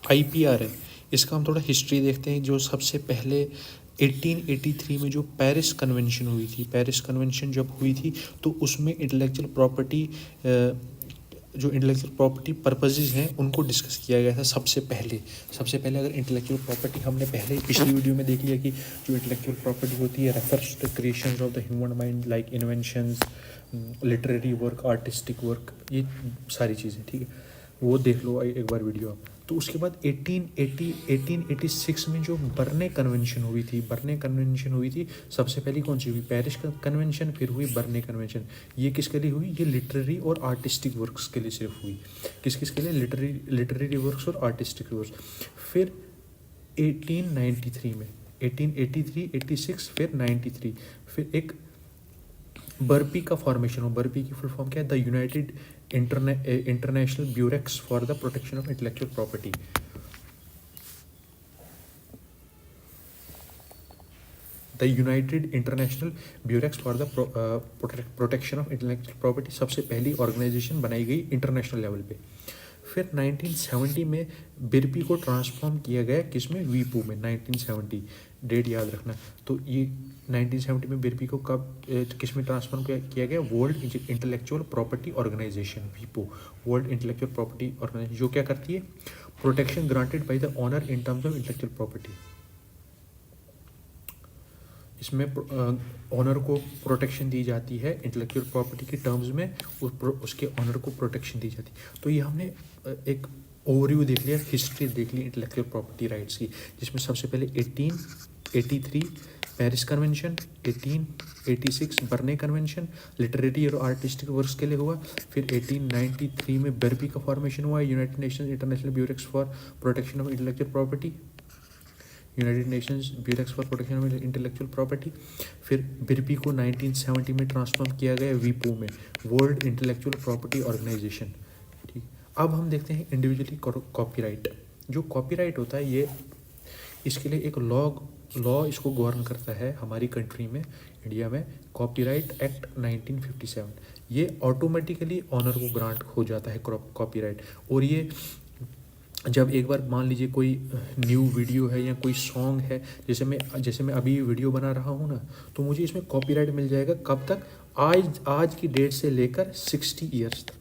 IPR है, इसका हम थोड़ा हिस्ट्री देखते हैं। जो सबसे पहले 1883 में जो पेरिस कन्वेंशन हुई थी, पेरिस कन्वेंशन जब हुई थी तो उसमें इंटेलेक्चुअल प्रॉपर्टी, जो इंटेलेक्चुअल प्रॉपर्टी पर्पसेस हैं उनको डिस्कस किया गया था सबसे पहले अगर इंटेलेक्चुअल प्रॉपर्टी हमने पहले पिछली वीडियो में देख लिया कि जो इंटेलेक्चुअल प्रॉपर्टी होती है refers to creations of the human mind like inventions, literary work, artistic work, ये सारी चीज़ें, ठीक है, वो देख लो एक बार वीडियो आप। तो उसके बाद 1886 में जो बर्ने कन्वेंशन हुई थी, सबसे पहली कौन सी हुई, पेरिस कन्वेंशन, फिर हुई बर्ने कन्वेंशन। ये किसके लिए हुई, ये लिटरेरी और आर्टिस्टिक वर्क्स के लिए सिर्फ हुई। किस किस के लिए, लिटरेरी वर्क्स और आर्टिस्टिक वर्क्स। फिर 1893 में 1883, 86, फिर 93, फिर एक बर्पी का फॉर्मेशन हो। बर्पी की फुल फॉर्म क्या है, the United International Bureaux for the protection of intellectual property. The United International Bureaux for the protection of intellectual property सबसे पहली ऑर्गेनाइजेशन बनाई गई इंटरनेशनल लेवल पे। फिर 1970 में बिरपी को ट्रांसफॉर्म किया गया किसमें, वीपू में। 1970 डेट याद रखना। तो ये 1970 में बिरपी को कब किस में ट्रांसफॉर्म किया गया, वर्ल्ड इंटेलेक्चुअल प्रॉपर्टी ऑर्गेनाइजेशन, वीपो, वर्ल्ड इंटेलेक्चुअल प्रॉपर्टी ऑर्गेनाइजेशन, जो क्या करती है, protection granted by the owner in terms of intellectual property. इसमें ऑनर को प्रोटेक्शन दी जाती है इंटेलेक्चुअल प्रॉपर्टी के टर्म्स में, उसके ऑनर को प्रोटेक्शन दी जाती है। तो ये हमने एक ओवरव्यू देख लिया, हिस्ट्री देख ली इंटेलेक्चुअल प्रॉपर्टी राइट्स की, जिसमें सबसे पहले 1883 Paris convention, 1886 Berne convention literary और आर्टिस्टिक वर्क्स के लिए हुआ। फिर 1893 में बर्पी का फॉर्मेशन हुआ, United Nations International Bureaux for protection of intellectual property, United Nations Bureaux for protection of intellectual property. फिर बिरपी को 1970 में ट्रांसफॉर्म किया गया वीपो में, वर्ल्ड इंटेलेक्चुअल प्रॉपर्टी ऑर्गेनाइजेशन। ठीक, अब हम देखते हैं इंडिविजुअली कॉपीराइट। जो कॉपीराइट होता है ये, इसके लिए एक लॉ इसको गवर्न करता है हमारी कंट्री में, इंडिया में, कॉपीराइट एक्ट 1957। ये ऑटोमेटिकली ऑनर को ग्रांट हो जाता है कॉपीराइट। और ये जब एक बार मान लीजिए कोई न्यू वीडियो है या कोई सॉन्ग है, जैसे मैं अभी वीडियो बना रहा हूँ ना, तो मुझे इसमें कॉपीराइट मिल जाएगा कब तक, आज की डेट से लेकर 60 ईयर्स तक।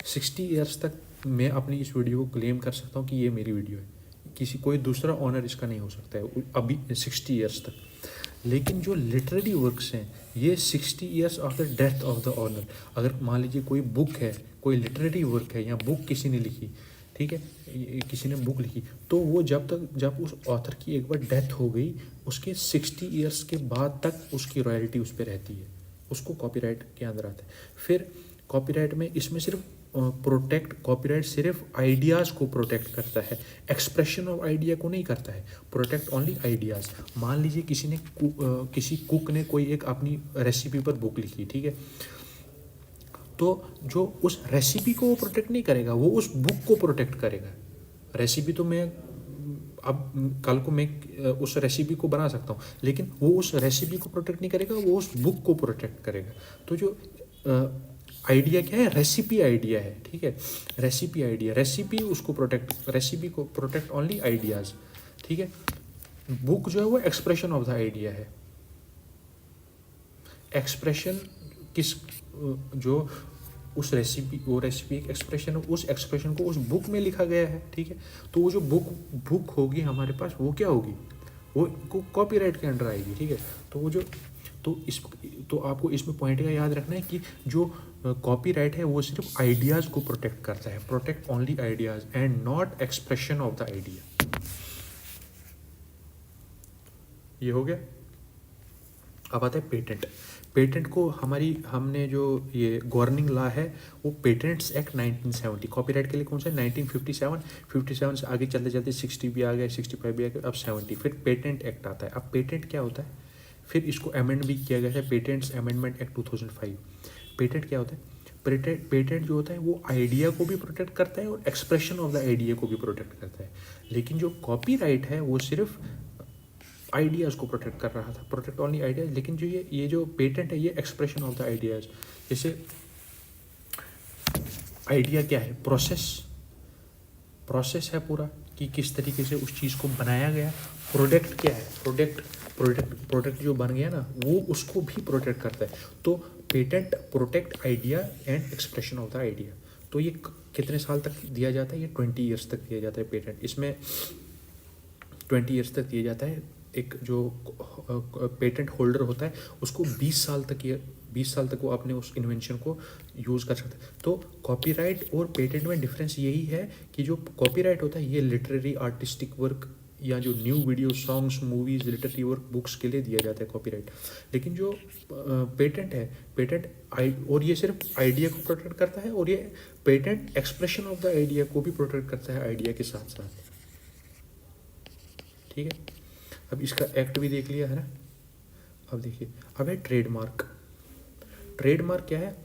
60 ईयर्स तक मैं अपनी इस वीडियो को क्लेम कर सकता हूँ कि ये मेरी वीडियो है, कोई दूसरा ऑनर इसका नहीं हो सकता है अभी 60 ईयर्स तक। लेकिन जो लिटरेरी वर्क्स हैं ये 60 years after death of the owner. अगर मान लीजिए कोई बुक है, कोई लिटरेरी वर्क है या बुक किसी ने लिखी, ठीक है, किसी ने बुक लिखी, तो वो जब उस ऑथर की एक बार डेथ हो गई, उसके 60 ईयर्स के बाद तक उसकी रॉयल्टी उस पर रहती है, उसको कॉपीराइट के अंदर आता है। फिर कॉपीराइट में इसमें सिर्फ कॉपीराइट सिर्फ आइडियाज़ को प्रोटेक्ट करता है, एक्सप्रेशन ऑफ आइडिया को नहीं करता है, प्रोटेक्ट ओनली आइडियाज़। मान लीजिए किसी कुक ने कोई एक अपनी रेसिपी पर बुक लिखी, ठीक है, तो जो उस रेसिपी को वो प्रोटेक्ट नहीं करेगा, वो उस बुक को प्रोटेक्ट करेगा। रेसिपी तो मैं अब कल को मैं उस रेसिपी को बना सकता हूँ, लेकिन वो उस रेसिपी को प्रोटेक्ट नहीं करेगा, वो उस बुक को प्रोटेक्ट करेगा। तो जो आइडिया क्या है, रेसिपी आइडिया है, ठीक है, रेसिपी आइडिया, रेसिपी को प्रोटेक्ट ओनली आइडियाज़, ठीक है। बुक जो है वो एक्सप्रेशन ऑफ द आइडिया है। एक्सप्रेशन किस, जो उस रेसिपी एक एक्सप्रेशन है, उस एक्सप्रेशन को उस बुक में लिखा गया है, ठीक है। तो वो जो बुक होगी हमारे पास, वो क्या होगी, वो कॉपीराइट के अंडर आएगी, ठीक है। तो वो जो तो आपको इसमें पॉइंट का याद रखना है कि जो कॉपीराइट है वो सिर्फ आइडियाज़ को प्रोटेक्ट करता है, protect only ideas and not expression of the idea. ये हो गया। अब आता है पेटेंट को हमने जो ये गवर्निंग लॉ है वो पेटेंट्स एक्ट 1970। कॉपीराइट के लिए कौन सा है, 1957, 57 से आगे चलते चलते 60 भी आ गए, 65 भी आ गए, अब 70, फिर पेटेंट एक्ट आता है। अब पेटेंट क्या होता है, फिर इसको अमेंड भी किया गया है, पेटेंट्स अमेंडमेंट एक्ट 2005। पेटेंट क्या होता है, पेटेंट जो होता है वो आइडिया को भी प्रोटेक्ट करता है और एक्सप्रेशन ऑफ द आइडिया को भी प्रोटेक्ट करता है। लेकिन जो कॉपीराइट है वो सिर्फ आइडियाज़ को प्रोटेक्ट कर रहा था, प्रोटेक्ट ओनली आइडियाज़। लेकिन जो ये जो पेटेंट है ये एक्सप्रेशन ऑफ द आइडियाज़। जैसे आइडिया क्या है, प्रोसेस है पूरा, कि किस तरीके से उस चीज़ को बनाया गया। प्रोडक्ट क्या है, प्रोडक्ट जो बन गया ना वो उसको भी प्रोटेक्ट करता है। तो patent protect idea and expression of the idea. तो ये कितने साल तक दिया जाता है, ये 20 ईयर्स तक दिया जाता है पेटेंट। इसमें 20 ईयर्स तक दिया जाता है। एक जो पेटेंट होल्डर होता है उसको 20 साल तक वो अपने उस इन्वेंशन को यूज़ कर सकता है। तो कॉपीराइट और पेटेंट में डिफरेंस यही है कि जो कॉपीराइट होता है ये लिटरेरी आर्टिस्टिक वर्क या जो new video songs movies literary work books के लिए दिया जाता है कॉपीराइट। लेकिन जो पेटेंट है, और ये सिर्फ आइडिया को प्रोटेक्ट करता है, और ये patent expression of the idea को भी प्रोटेक्ट करता है आइडिया के साथ साथ। ठीक है, अब इसका एक्ट भी देख लिया है ना। अब देखिए, अब है ट्रेडमार्क। ट्रेडमार्क क्या है,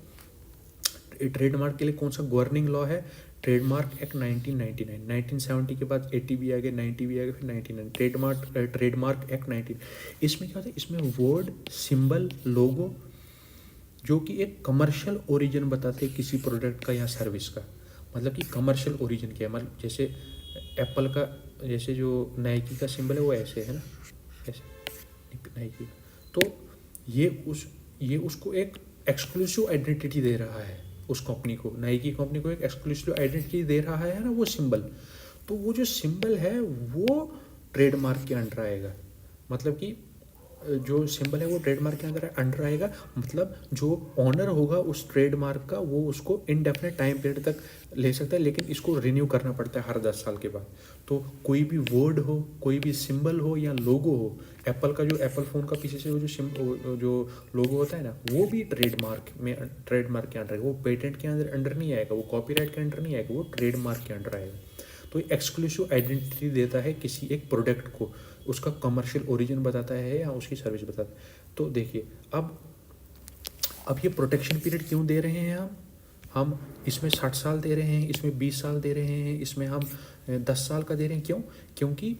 ट्रेडमार्क के लिए कौन सा गवर्निंग लॉ है, ट्रेडमार्क एक्ट 1999। 1970 के बाद 80 भी आ गया, 90 भी आ गया, फिर 99। Trademark act 19। इसमें क्या होता है, इसमें वर्ड, सिंबल, लोगो जो कि एक कमर्शियल ओरिजिन बताते हैं किसी प्रोडक्ट का या सर्विस का। मतलब कि कमर्शियल ओरिजिन क्या है, मतलब जैसे एप्पल का, जैसे जो नाइकी का सिंबल है वो ऐसे है ना, ऐसे नाइकी। तो ये उसको एक एक्सक्लूसिव आइडेंटिटी दे रहा है उस कंपनी को, नाइकी कंपनी को एक एक्सक्लूसिव आइडेंटिटी दे रहा है ना वो सिंबल। तो वो जो सिंबल है वो ट्रेडमार्क के अंडर आएगा। मतलब कि जो सिंबल है वो ट्रेडमार्क के अंडर आएगा। मतलब जो ऑनर होगा उस ट्रेडमार्क का वो उसको इनडेफिनेट टाइम पीरियड तक ले सकता है, लेकिन इसको रिन्यू करना पड़ता है हर 10 साल के बाद। तो कोई भी वर्ड हो, कोई भी सिंबल हो या लोगो हो, एप्पल का जो एप्पल फ़ोन का पीछे से वो जो लोगो होता है ना वो भी ट्रेडमार्क के अंडर है। वो पेटेंट के अंदर नहीं आएगा, वो कॉपीराइट के अंडर नहीं आएगा, वो ट्रेडमार्क के अंडर आएगा। तो एक्सक्लूसिव आइडेंटिटी देता है किसी एक प्रोडक्ट को, उसका कमर्शियल ओरिजिन बताता है या उसकी सर्विस बताता है। तो देखिए, अब ये प्रोटेक्शन पीरियड क्यों दे रहे हैं हम इसमें 60 साल दे रहे हैं, इसमें 20 साल दे रहे हैं, इसमें हम 10 साल का दे रहे हैं। क्यों? क्योंकि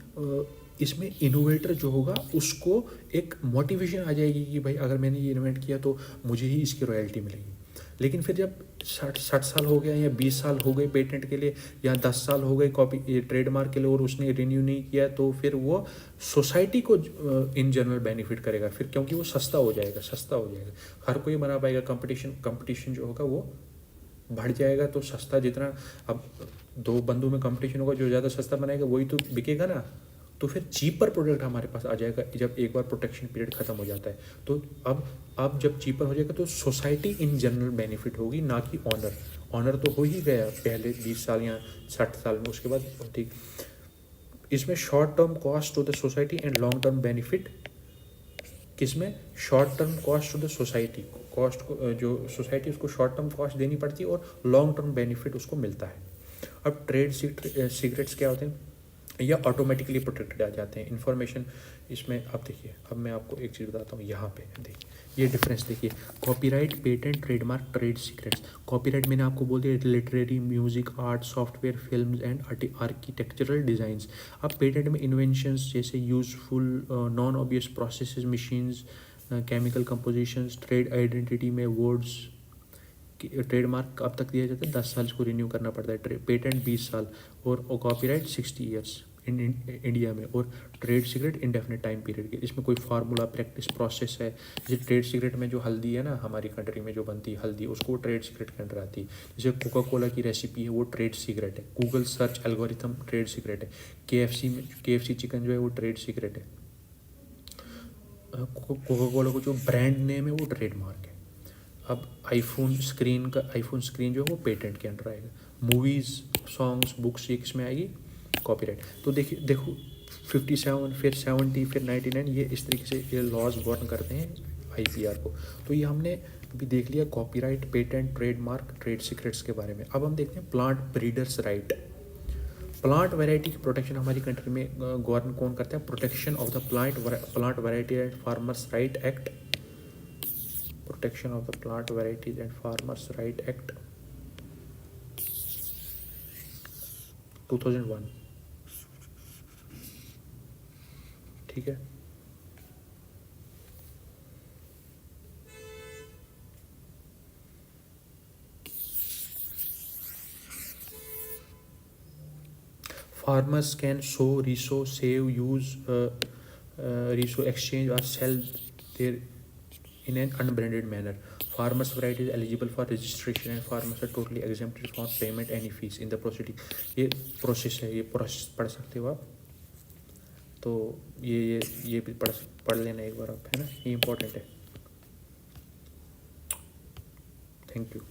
इसमें इनोवेटर जो होगा उसको एक मोटिवेशन आ जाएगी कि भाई अगर मैंने ये इन्वेंट किया तो मुझे ही इसकी रॉयल्टी मिलेगी। लेकिन फिर जब 60 साल हो गया या 20 साल हो गए पेटेंट के लिए या 10 साल हो गए कॉपी ट्रेडमार्क के लिए और उसने रिन्यू नहीं किया, तो फिर वो सोसाइटी को इन जनरल बेनिफिट करेगा फिर, क्योंकि वो सस्ता हो जाएगा, हर कोई बना पाएगा। कंपटीशन जो होगा वो बढ़ जाएगा। तो सस्ता जितना, अब दो बंदों में कंपटीशन होगा, जो ज़्यादा सस्ता बनाएगा वही तो बिकेगा ना। तो फिर चीपर प्रोडक्ट हमारे पास आ जाएगा जब एक बार प्रोटेक्शन पीरियड ख़त्म हो जाता है। तो अब जब चीपर हो जाएगा तो सोसाइटी इन जनरल बेनिफिट होगी, ना कि ऑनर तो हो ही गया पहले 20 साल या 60 साल में, उसके बाद ठीक। इसमें short term cost to the society and long term benefit, किसमें short term cost to the society, cost को जो सोसाइटी उसको शॉर्ट टर्म कॉस्ट देनी पड़ती है और लॉन्ग टर्म बेनिफिट उसको मिलता है। अब ट्रेड सीक्रेट्स क्या होते हैं, या ऑटोमेटिकली प्रोटेक्टेड आ जाते हैं इन्फॉर्मेशन इसमें। अब देखिए, अब मैं आपको एक चीज़ बताता हूँ, यहाँ पे देखिए ये डिफरेंस देखिए, copyright, patent, trademark, trade secrets. Copyright मैंने आपको बोल दिया literary, music, art, software, films and architectural designs. अब पेटेंट में इन्वेंशंस जैसे useful non obvious processes, machines, chemical compositions. Trade identity में वर्ड्स। ट्रेडमार्क अब तक दिया जाता है 10 साल, इसको रिन्यू करना पड़ता है। पेटेंट 20 साल और कॉपीराइट 60 ईयर्स इंडिया में, और trade secret indefinite time period के। इसमें कोई फार्मूला, प्रैक्टिस, प्रोसेस है। जैसे ट्रेड सीक्रेट में जो हल्दी है ना हमारी कंट्री में जो बनती है हल्दी, उसको ट्रेड सीक्रेट के अंडर आती है। जैसे कोका कोला की रेसिपी है वो ट्रेड सीक्रेट है। Google search algorithm trade secret है। KFC चिकन जो है वो ट्रेड सीक्रेट है। कोका कोला को जो ब्रांड नेम है वो ट्रेडमार्क है। अब आईफोन स्क्रीन जो है वो पेटेंट के अंडर आएगा। मूवीज़, सॉन्ग्स, बुक्स ये किस में आएगी, कॉपीराइट। तो देखो 57, फिर 70, फिर 99, ये इस तरीके से ये लॉज गवर्न करते हैं IPR को। तो ये हमने अभी देख लिया copyright, patent, trademark, trade secrets के बारे में। अब हम देखते हैं plant breeders right. Plant variety की प्रोटेक्शन हमारी कंट्री में गवर्न कौन करता है, protection of the plant variety and farmers right act. Protection of the plant varieties and farmers right act 2001। ठीक है, Farmers can sow, resow, save, use, resow, exchange or sell their in an unbranded manner. Farmers variety is eligible for registration and farmers are totally exempted from payment any fees in the proceeding. ये process है, ये process पढ़ सकते हो आप, तो ये भी पढ़ लेना एक बार आप, है ना, ये इम्पोर्टेंट है. Thank you.